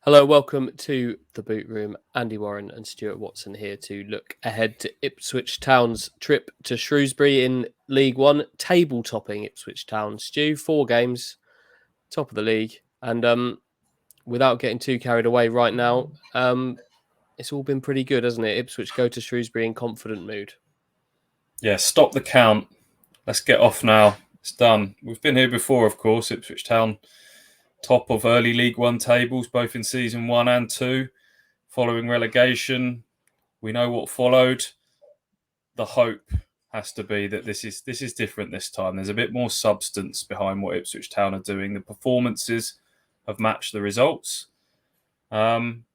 Hello, welcome to the Boot Room. Andy Warren and Stuart Watson here to look ahead to Ipswich Town's trip to Shrewsbury in League One, table-topping Ipswich Town. Stu, 4 games, top of the league, and without getting too carried away right now, it's all been pretty good, hasn't it? Ipswich go to Shrewsbury in confident mood. Yeah, stop the count. Let's get off now. It's done. We've been here before, of course. Ipswich Town, top of early League One tables, both in Season 1 and 2. Following relegation, we know what followed. The hope has to be that this is different this time. There's a bit more substance behind what Ipswich Town are doing. The performances have matched the results. And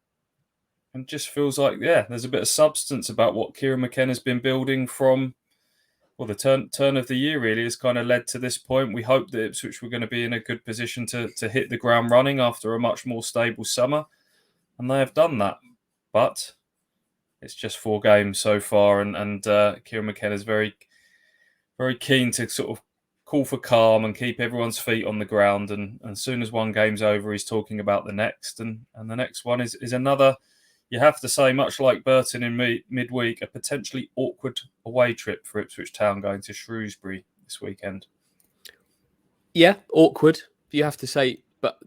just feels like, there's a bit of substance about what Kieran McKenna's been building from the turn of the year. Really has kind of led to this point. We hope that Ipswich were going to be in a good position to hit the ground running after a much more stable summer, and they have done that. But it's just 4 games so far, and Kieran McKenna is very, very keen to sort of call for calm and keep everyone's feet on the ground. And as soon as one game's over, he's talking about the next, and the next one is another. You have to say, much like Burton in midweek, a potentially awkward away trip for Ipswich Town going to Shrewsbury this weekend. Yeah, awkward, you have to say, but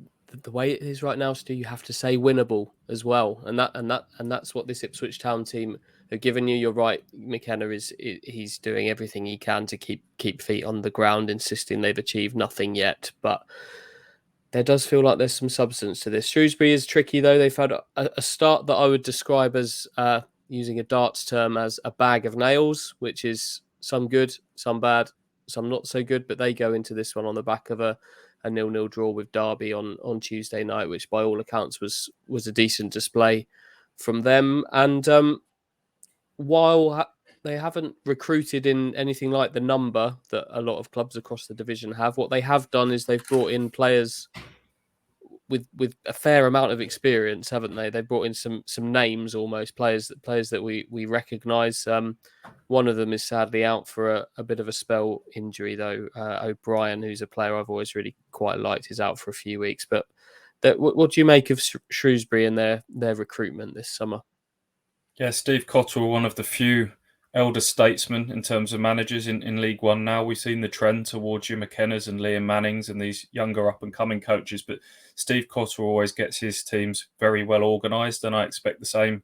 the way it is right now, Stu, you have to say winnable as well, and that's what this Ipswich Town team have given you. You're right, McKenna he's doing everything he can to keep feet on the ground, insisting they've achieved nothing yet, but there does feel like there's some substance to this. Shrewsbury is tricky, though. They've had a start that I would describe as, using a darts term, as a bag of nails, which is some good, some bad, some not so good. But they go into this one on the back of a 0-0 draw with Derby on Tuesday night, which by all accounts was a decent display from them. And while they haven't recruited in anything like the number that a lot of clubs across the division have, what they have done is they've brought in players with a fair amount of experience, haven't they? They brought in some names, almost players that we recognise. One of them is sadly out for a bit of a spell injury, though. O'Brien, who's a player I've always really quite liked, is out for a few weeks. But what do you make of Shrewsbury and their recruitment this summer? Yeah, Steve Cotterill, one of the few elder statesmen in terms of managers in League One now. We've seen the trend towards your McKennas and Liam Mannings and these younger up-and-coming coaches, but Steve Cotterill always gets his teams very well organised, and I expect the same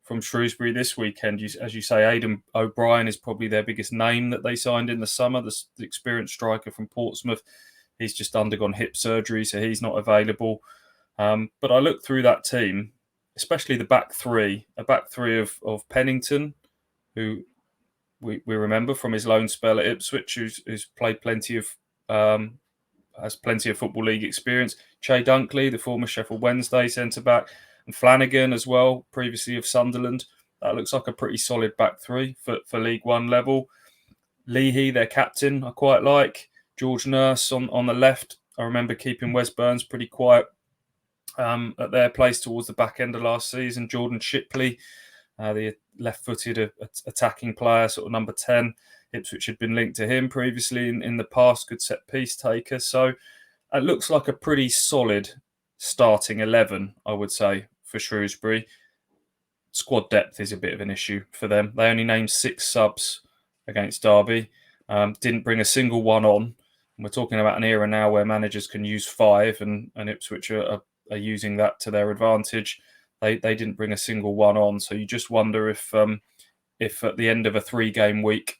from Shrewsbury this weekend. As you say, Aidan O'Brien is probably their biggest name that they signed in the summer, the experienced striker from Portsmouth. He's just undergone hip surgery, so he's not available. But I look through that team, especially the back three, of Pennington, who we remember from his loan spell at Ipswich, who's played plenty of has plenty of Football League experience. Che Dunkley, the former Sheffield Wednesday centre-back, and Flanagan as well, previously of Sunderland. That looks like a pretty solid back three for League One level. Leahy, their captain, I quite like. George Nurse on the left. I remember keeping Wes Burns pretty quiet at their place towards the back end of last season. Jordan Shipley, the left-footed attacking player, sort of number 10. Ipswich had been linked to him previously in the past, good set-piece taker. So it looks like a pretty solid starting 11, I would say, for Shrewsbury. Squad depth is a bit of an issue for them. They only named 6 subs against Derby. Didn't bring a single one on. And we're talking about an era now where managers can use 5, and Ipswich are using that to their advantage. They didn't bring a single one on. So you just wonder if at the end of a 3-game week,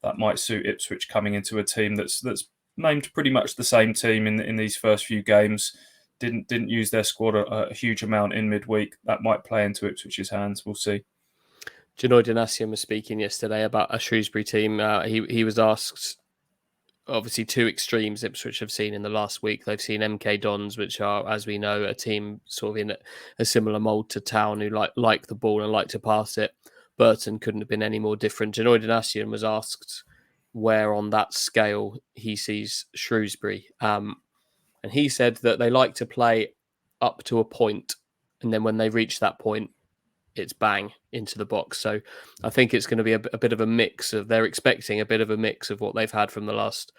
that might suit Ipswich coming into a team that's named pretty much the same team in these first few games. Didn't use their squad a huge amount in midweek. That might play into Ipswich's hands. We'll see. Janoy Danassian was speaking yesterday about a Shrewsbury team. He was asked, obviously, 2 extremes Ipswich have seen in the last week. They've seen MK Dons, which are, as we know, a team sort of in a similar mould to Town, who like the ball and like to pass it. Burton couldn't have been any more different. Janoy Danassian was asked where on that scale he sees Shrewsbury. And he said that they like to play up to a point, and then when they reach that point, it's bang into the box. So I think it's going to be a bit of a mix of, they're expecting a bit of a mix of what they've had from the last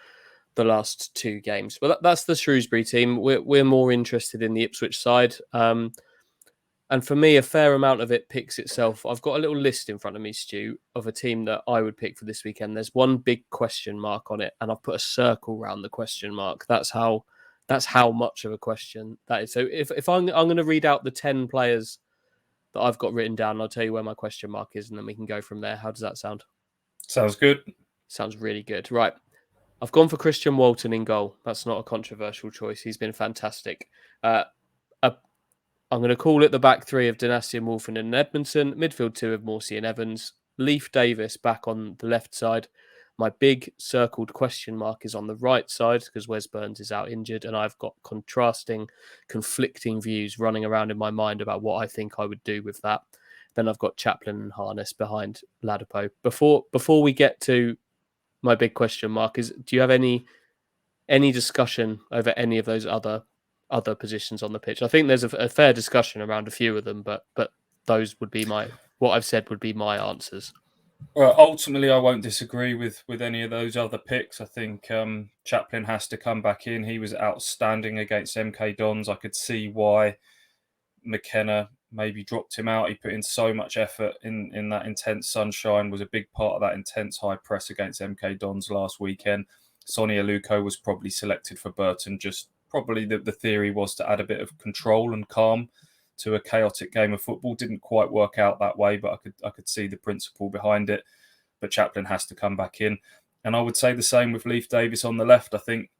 2 games. Well, that's the Shrewsbury team. We're more interested in the Ipswich side. And for me, a fair amount of it picks itself. I've got a little list in front of me, Stu, of a team that I would pick for this weekend. There's one big question mark on it, and I've put a circle around the question mark. That's how much of a question that is. So if I'm going to read out the 10 players that I've got written down, I'll tell you where my question mark is, and then we can go from there. How does that sound? Sounds good. Sounds really good. Right. I've gone for Christian Walton in goal. That's not a controversial choice. He's been fantastic. I'm going to call it the back three of Dynastia, Wolfen and Edmondson. Midfield two of Morsey and Evans. Leaf Davis back on the left side. My big circled question mark is on the right side because Wes Burns is out injured, and I've got conflicting views running around in my mind about what I think I would do with that. Then I've got Chaplin and Harness behind Ladapo. Before we get to my big question mark, do you have any discussion over any of those other positions on the pitch? I think there's a fair discussion around a few of them, but those would be what I've said would be my answers. Well, ultimately, I won't disagree with any of those other picks. I think Chaplin has to come back in. He was outstanding against MK Dons. I could see why McKenna maybe dropped him out. He put in so much effort in that intense sunshine, was a big part of that intense high press against MK Dons last weekend. Sonny Aluko was probably selected for Burton. Just probably the theory was to add a bit of control and calm to a chaotic game of football. Didn't quite work out that way, but I could see the principle behind it. But Chaplin has to come back in. And I would say the same with Leif Davis on the left. I think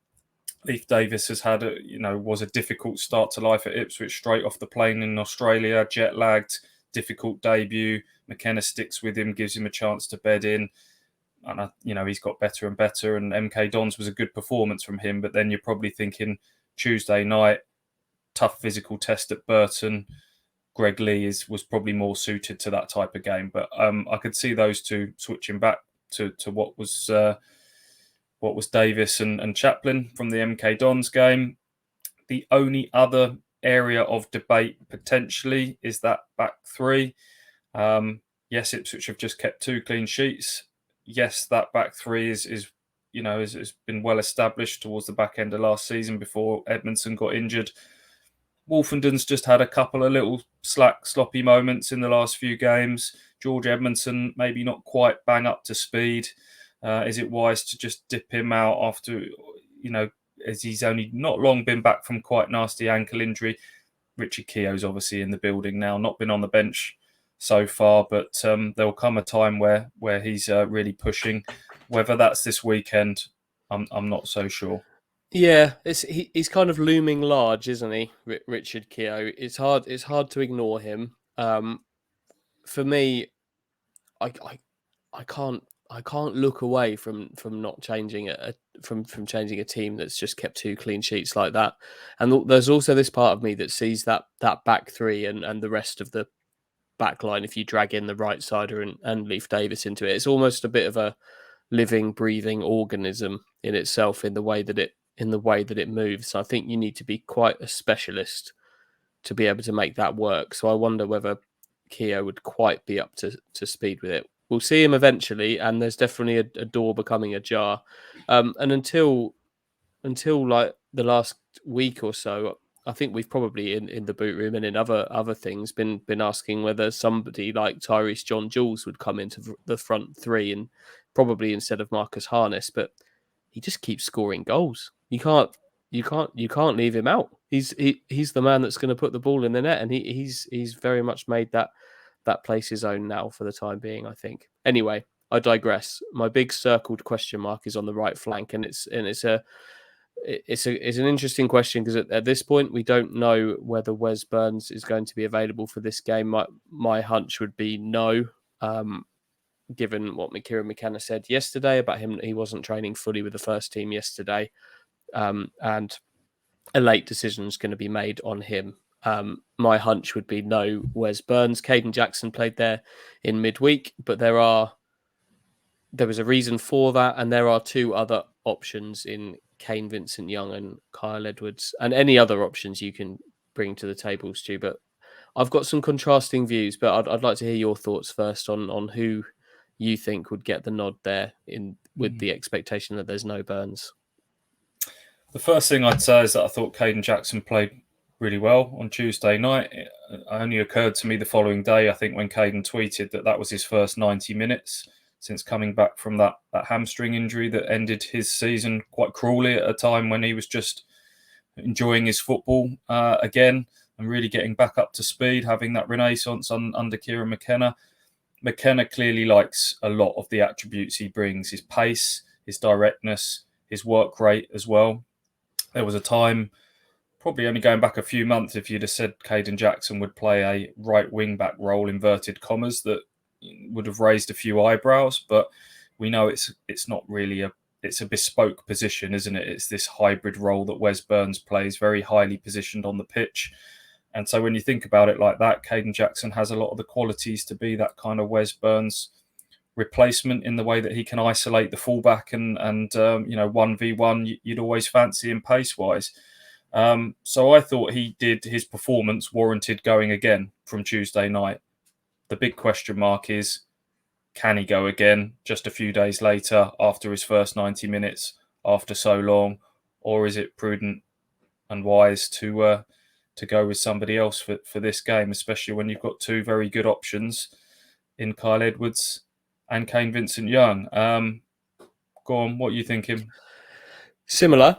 Leif Davis has had was a difficult start to life at Ipswich, straight off the plane in Australia, jet lagged, difficult debut. McKenna sticks with him, gives him a chance to bed in. And he's got better and better. And MK Dons was a good performance from him. But then you're probably thinking Tuesday night, tough physical test at Burton. Greg Lee was probably more suited to that type of game. But I could see those two switching back to what was Davis and Chaplin from the MK Dons game. The only other area of debate potentially is that back three. Yes, Ipswich have just kept 2 clean sheets. Yes, that back three has been well established towards the back end of last season before Edmondson got injured. Wolfenden's just had a couple of little sloppy moments in the last few games. George Edmondson maybe not quite bang up to speed. Is it wise to just dip him out after, as he's only not long been back from quite nasty ankle injury? Richard Keogh's obviously in the building now, not been on the bench so far, but there will come a time where he's really pushing. Whether that's this weekend, I'm not so sure. Yeah, he's kind of looming large, isn't he, Richard Keogh? It's hard to ignore him. For me, I can't look away from not changing from changing a team that's just kept 2 clean sheets like that. And there's also this part of me that sees that back three and the rest of the back line, if you drag in the right sider and Leif Davis into it, it's almost a bit of a living, breathing organism in itself in the way that it moves. I think you need to be quite a specialist to be able to make that work. So I wonder whether Keogh would quite be up to speed with it. We'll see him eventually, and there's definitely a door becoming ajar. And until like the last week or so, I think we've probably in the boot room and in other things been asking whether somebody like Tyrese John Jules would come into the front three and probably instead of Marcus Harness, but he just keeps scoring goals. You can't leave him out. He's the man that's going to put the ball in the net, and he's very much made that place his own now for the time being, I think. Anyway, I digress. My big circled question mark is on the right flank, and it's an interesting question because at this point we don't know whether Wes Burns is going to be available for this game. My hunch would be no, given what Kieran McKenna said yesterday about him. He wasn't training fully with the first team yesterday, and a late decision is going to be made on him. My hunch would be no Wes Burns. Caden Jackson played there in midweek, but there was a reason for that, and there are 2 other options in Kane Vincent Young and Kyle Edwards, and any other options you can bring to the table, Stu. But I've got some contrasting views, but I'd like to hear your thoughts first on who you think would get the nod there with the expectation that there's no Burns. The first thing I'd say is that I thought Caden Jackson played really well on Tuesday night. It only occurred to me the following day, I think, when Caden tweeted that was his first 90 minutes since coming back from that hamstring injury that ended his season quite cruelly at a time when he was just enjoying his football again and really getting back up to speed, having that renaissance under Kieran McKenna. McKenna clearly likes a lot of the attributes he brings: his pace, his directness, his work rate as well. There was a time, probably only going back a few months, if you'd have said Caden Jackson would play a right wing back role, inverted commas, that would have raised a few eyebrows. But we know it's not really it's a bespoke position, isn't it? It's this hybrid role that Wes Burns plays, very highly positioned on the pitch. And so when you think about it like that, Caden Jackson has a lot of the qualities to be that kind of Wes Burns replacement, in the way that he can isolate the fullback and 1v1 you'd always fancy him pace wise. So I thought his performance warranted going again from Tuesday night. The big question mark is, can he go again just a few days later after his first 90 minutes after so long, or is it prudent and wise to go with somebody else for this game, especially when you've got two very good options in Kyle Edwards and Kane Vincent-Young? Go on, what are you thinking? Similar.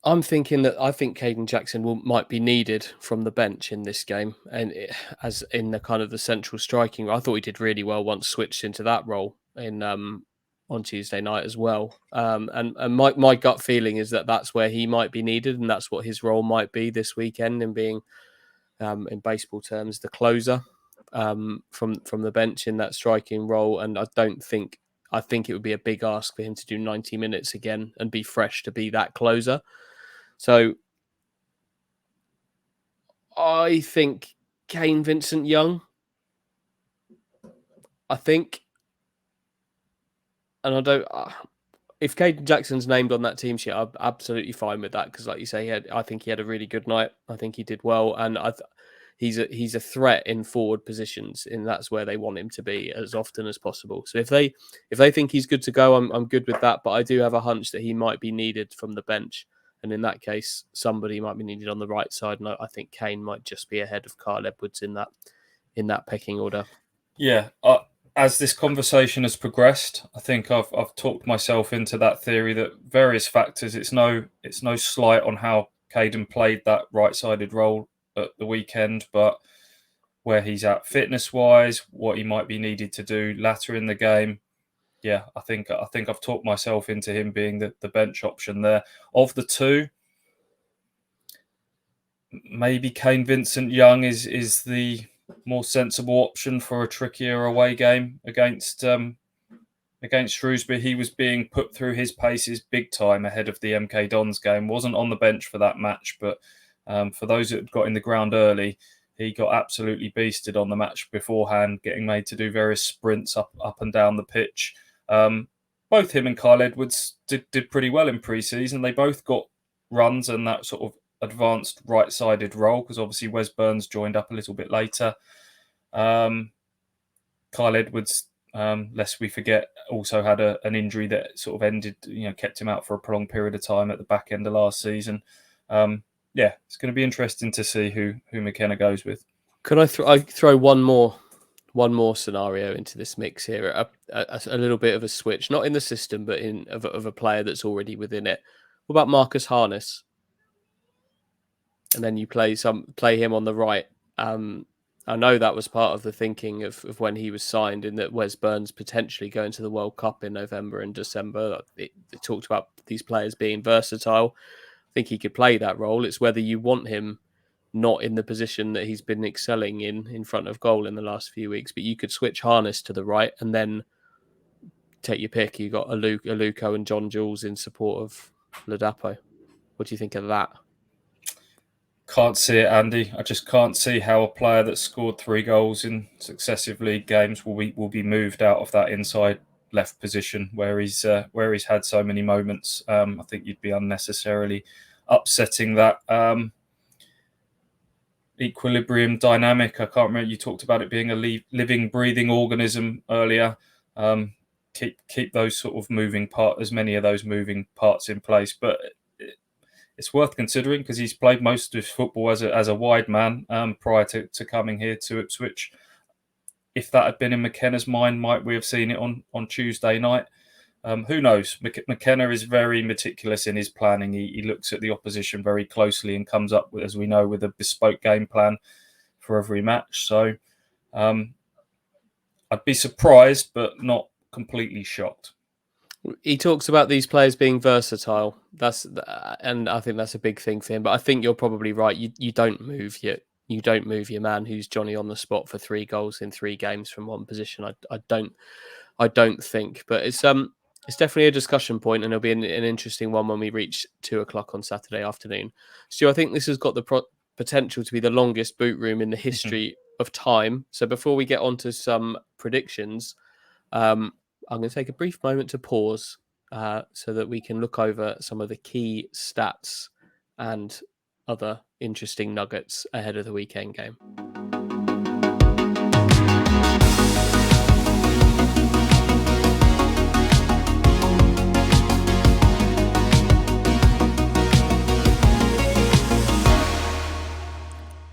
I'm thinking that I think Caden Jackson might be needed from the bench in this game, and as in the kind of the central striking. I thought he did really well once switched into that role in on Tuesday night as well. And my gut feeling is that that's where he might be needed, and that's what his role might be this weekend, in being, in baseball terms, the closer from the bench in that striking role. And I think it would be a big ask for him to do 90 minutes again and be fresh to be that closer. So I think Kane Vincent-Young, I think, and I don't. If Caden Jackson's named on that team sheet, I'm absolutely fine with that, because, like you say, I think he had a really good night. I think he did well, and he's a threat in forward positions, and that's where they want him to be as often as possible. So if they think he's good to go, I'm good with that. But I do have a hunch that he might be needed from the bench, and in that case, somebody might be needed on the right side. And I think Kane might just be ahead of Kyle Edwards in that pecking order. Yeah. As this conversation has progressed, I think I've talked myself into that theory that various factors. It's no slight on how Caden played that right-sided role at the weekend, but where he's at fitness-wise, what he might be needed to do later in the game. Yeah, I think I've talked myself into him being the bench option there. Of the two, maybe Kane Vincent-Young is the more sensible option for a trickier away game against Shrewsbury. He was being put through his paces big time ahead of the MK Dons game. Wasn't on the bench for that match, but for those that got in the ground early, he got absolutely beasted on the match beforehand, getting made to do various sprints up and down the pitch. Both him and Kyle Edwards did pretty well in pre-season. They both got runs and that sort of advanced right-sided role, because obviously Wes Burns joined up a little bit later. Kyle Edwards, lest we forget, also had an injury that sort of ended, kept him out for a prolonged period of time at the back end of last season. Yeah, it's going to be interesting to see who McKenna goes with. Can I throw one more scenario into this mix here? A little bit of a switch, not in the system, but of a player that's already within it. What about Marcus Harness? And then you play him on the right. I know that was part of the thinking of when he was signed, in that Wes Burns potentially going to the World Cup in November and December. It talked about these players being versatile. I think he could play that role. It's whether you want him not in the position that he's been excelling in front of goal in the last few weeks. But you could switch Harness to the right and then take your pick. You got Aluko and John Jules in support of Ladapo. What do you think of that? Can't see it, Andy. I just can't see how a player that scored 3 goals in successive league games will be moved out of that inside left position where he's had so many moments. I think you'd be unnecessarily upsetting that equilibrium dynamic. I can't remember, you talked about it being a living, breathing organism earlier. Keep those sort of moving parts, as many of those moving parts in place. But it's worth considering because he's played most of his football as a wide man prior to coming here to Ipswich. If that had been in McKenna's mind, might we have seen it on Tuesday night? Who knows? McKenna is very meticulous in his planning. He looks at the opposition very closely and comes up, as we know, with a bespoke game plan for every match. So I'd be surprised, but not completely shocked. He talks about these players being versatile. And I think that's a big thing for him. But I think you're probably right. You don't move your man who's Johnny on the spot for 3 goals in 3 games from one position. I don't think. But it's definitely a discussion point, and it'll be an interesting one when we reach 2:00 on Saturday afternoon. Stu, I think this has got the potential to be the longest boot room in the history of time. So before we get on to some predictions, I'm going to take a brief moment to pause so that we can look over some of the key stats and other interesting nuggets ahead of the weekend game.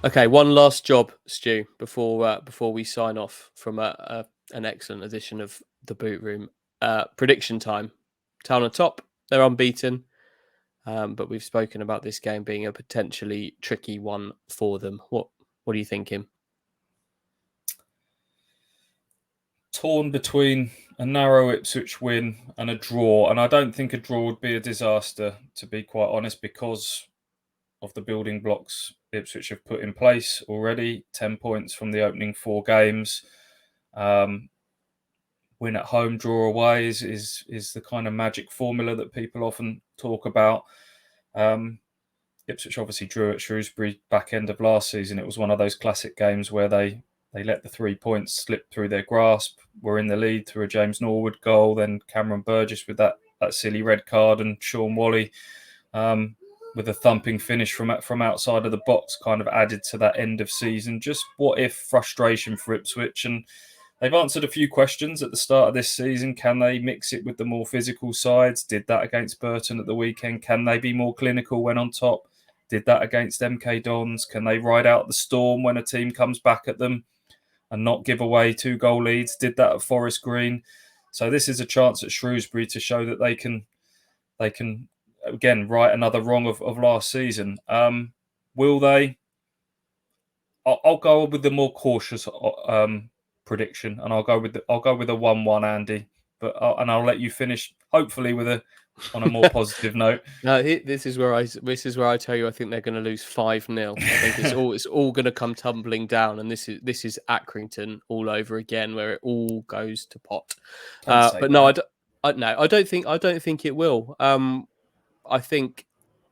Okay, one last job, Stu, before we sign off from an excellent edition of the Boot Room. Prediction time. Town on top. They're unbeaten, but we've spoken about this game being a potentially tricky one for them. What are you thinking? Torn between a narrow Ipswich win and a draw, and I don't think a draw would be a disaster, to be quite honest, because of the building blocks Ipswich have put in place already. 10 points from the opening 4 games. Win at home, draw away is the kind of magic formula that people often talk about. Ipswich obviously drew at Shrewsbury back end of last season. It was one of those classic games where they let the 3 points slip through their grasp, were in the lead through a James Norwood goal, then Cameron Burgess with that silly red card, and Sean Whalley with a thumping finish from outside of the box kind of added to that end of season. Just what if frustration for Ipswich, and they've answered a few questions at the start of this season. Can they mix it with the more physical sides? Did that against Burton at the weekend. Can they be more clinical when on top? Did that against MK Dons. Can they ride out the storm when a team comes back at them and not give away 2-goal leads? Did that at Forest Green. So this is a chance at Shrewsbury to show that they can again right another wrong of last season. Will they? I'll go with the more cautious prediction, and I'll go with a 1-1, Andy. But I'll let you finish, hopefully on a more positive note. No, this is where I tell you I think they're going to lose 5-0. I think it's all going to come tumbling down, and this is Accrington all over again, where it all goes to pot. But no, I don't think it will. I think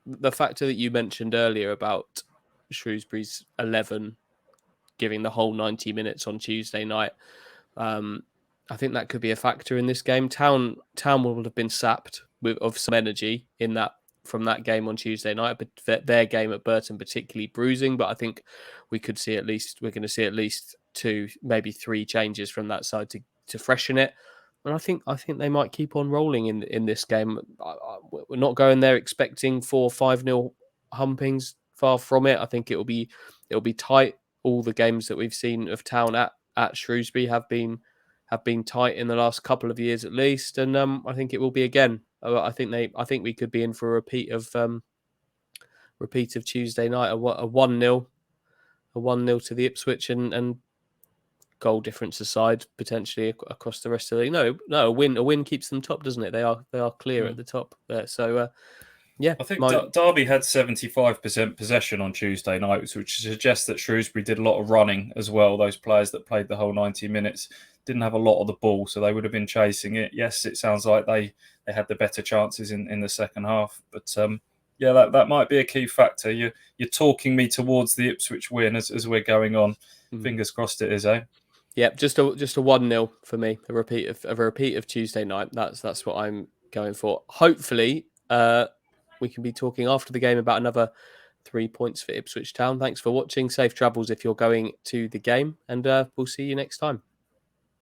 the factor that you mentioned earlier about Shrewsbury's 11 giving the whole 90 minutes on Tuesday night, I think that could be a factor in this game. Town will have been sapped of some energy from that game on Tuesday night, but their game at Burton particularly bruising. But I think we're going to see at least 2, maybe 3 changes from that side to freshen it. And I think they might keep on rolling in this game. We're not going there expecting 4-5-0 humpings. Far from it. I think it'll be tight. All the games that we've seen of Town at Shrewsbury have been tight in the last couple of years at least, and I think it will be again. I think we could be in for a repeat of Tuesday night, a 1-0 to the Ipswich, and goal difference aside, potentially across the rest of the league. No, a win keeps them top, doesn't it? They are clear at the top there. So yeah, I think Derby had 75% possession on Tuesday night, which suggests that Shrewsbury did a lot of running as well. Those players that played the whole 90 minutes didn't have a lot of the ball, so they would have been chasing it. Yes, it sounds like they had the better chances in the second half, but yeah, that might be a key factor. You're talking me towards the Ipswich win as we're going on. Fingers crossed it is, eh? Yeah, just a 1-0 for me. A repeat of Tuesday night. That's what I'm going for. Hopefully, we can be talking after the game about another 3 points for Ipswich Town. Thanks for watching. Safe travels if you're going to the game, and we'll see you next time.